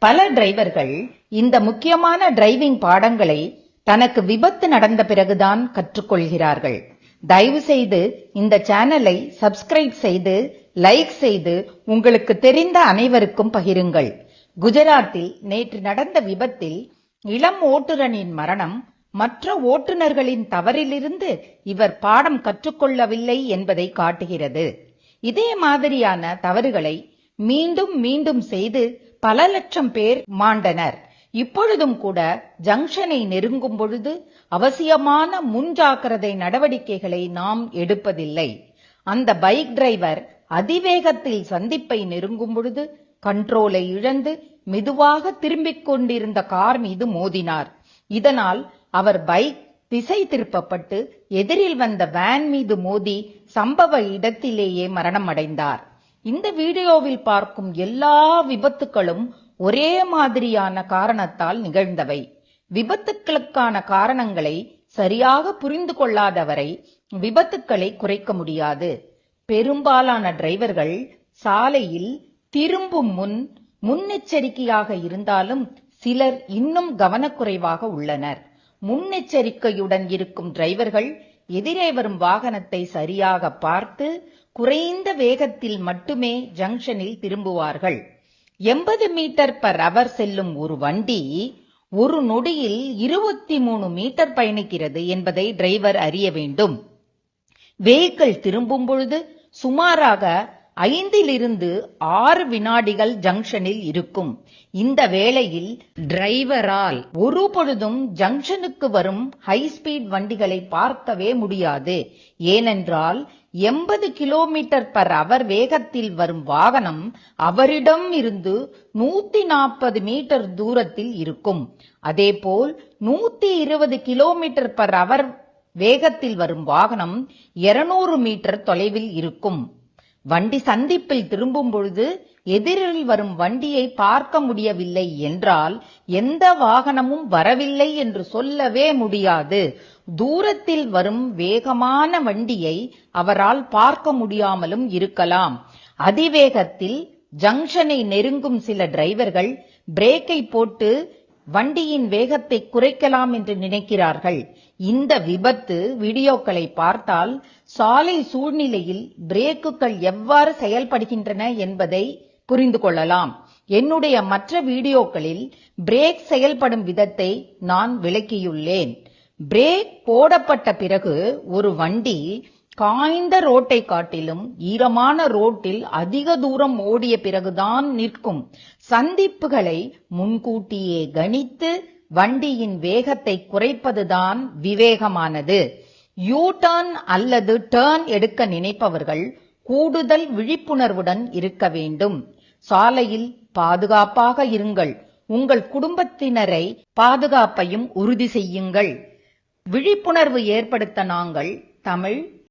பல டிரைவர்கள் இந்த முக்கியமான டிரைவிங் பாடங்களை தனக்கு விபத்து நடந்த பிறகுதான் கற்றுக்கொள்கிறார்கள். தயவு செய்து இந்த சேனலை சப்ஸ்கிரைப் செய்து லைக் செய்து உங்களுக்கு தெரிந்த அனைவருக்கும் பகிருங்கள். குஜராத்தில் நேற்று நடந்த விபத்தில் இளம் ஓட்டுநரின் மரணம் மற்ற ஓட்டுநர்களின் தவறிலிருந்து இவர் பாடம் கற்றுக்கொள்ளவில்லை என்பதை காட்டுகிறது. இதே மாதிரியான தவறுகளை மீண்டும் மீண்டும் செய்து பல லட்சம் பேர் மாண்டனர். இப்பொழுதும் கூட ஜங்ஷனை நெருங்கும் பொழுது அவசியமான முன்ஜாக்கிரதை நடவடிக்கைகளை நாம் எடுப்பதில்லை. அந்த பைக் டிரைவர் அதிவேகத்தில் சந்திப்பை நெருங்கும் பொழுது கண்ட்ரோலை இழந்து மெதுவாக திரும்பிக் கொண்டிருந்த கார் மீது மோதினார். இதனால் அவர் பைக் திசை திருப்பப்பட்டு எதிரில் வந்த வேன் மீது மோதி சம்பவ இடத்திலேயே மரணம் அடைந்தார். இந்த வீடியோவில் பார்க்கும் எல்லா விபத்துகளும் ஒரே மாதிரியான காரணத்தால் நிகழ்ந்தவை. விபத்துக்களுக்கான காரணங்களை சரியாக புரிந்து கொள்ளாதவரை விபத்துக்களை குறைக்க முடியாது. பெரும்பாலான டிரைவர்கள் சாலையில் திரும்பும் முன் முன்னெச்சரிக்கையாக இருந்தாலும் சிலர் இன்னும் கவனக்குறைவாக உள்ளனர். முன்னெச்சரிக்கையுடன் இருக்கும் டிரைவர்கள் எதிரே வரும் வாகனத்தை சரியாக பார்த்து குறைந்த வேகத்தில் மட்டுமே ஜங்ஷனில் திரும்புவார்கள். 80 மீட்டர்/h செல்லும் ஒரு வண்டி ஒரு நொடியில் 23 மீட்டர் பயணிக்கிறது என்பதை டிரைவர் அறிய வேண்டும். வெஹிக்கிள் திரும்பும் பொழுது சுமாராக 5-6 வினாடிகள் ஜங்ஷனில் இருக்கும். இந்த வேளையில் டிரைவரால் ஒரு பொழுதும் ஜங்ஷனுக்கு வரும் ஹை ஸ்பீட் வண்டிகளை பார்க்கவே முடியாது. ஏனென்றால் 80 km/h வேகத்தில் வரும் வாகனம் அவரிடம் இருந்து 140 மீட்டர் தூரத்தில் இருக்கும். அதேபோல் 120 km/h வேகத்தில் வரும் வாகனம் 200 மீட்டர் தொலைவில் இருக்கும். வண்டி சந்திப்பில் திரும்பும் பொழுது எதிரில் வரும் வண்டியை பார்க்க முடியவில்லை என்றால் எந்த வாகனமும் வரவில்லை என்று சொல்லவே முடியாது. தூரத்தில் வரும் வேகமான வண்டியை அவரால் பார்க்க முடியாமலும் இருக்கலாம். அதிவேகத்தில் ஜங்ஷனை நெருங்கும் சில டிரைவர்கள் பிரேக்கை போட்டு வண்டியின் வேகத்தை குறைக்கலாம் என்று நினைக்கிறார்கள். இந்த விபத்து வீடியோக்களை பார்த்தால் சாலை சூழ்நிலையில் பிரேக்குகள் எவ்வாறு செயல்படுகின்றன என்பதை புரிந்து கொள்ளலாம். என்னுடைய மற்ற வீடியோக்களில் பிரேக் செயல்படும் விதத்தை நான் விளக்கியுள்ளேன். பிரேக் போடப்பட்ட பிறகு ஒரு வண்டி காய்ந்த ரோட்டை காட்டிலும் ஈரமான ரோட்டில் அதிக தூரம் ஓடிய பிறகுதான் நிற்கும். சந்திப்புகளை முன்கூட்டியே கணித்து வண்டியின் வேகத்தை குறைப்பதுதான் விவேகமானது. யூ டர்ன் அல்லது டர்ன் எடுக்க நினைப்பவர்கள் கூடுதல் விழிப்புணர்வுடன் இருக்க வேண்டும். சாலையில் பாதுகாப்பாக இருங்கள். உங்கள் குடும்பத்தினரை பாதுகாப்பையும் உறுதி செய்யுங்கள். விழிப்புணர்வு ஏற்படுத்த நாங்கள் தமிழ்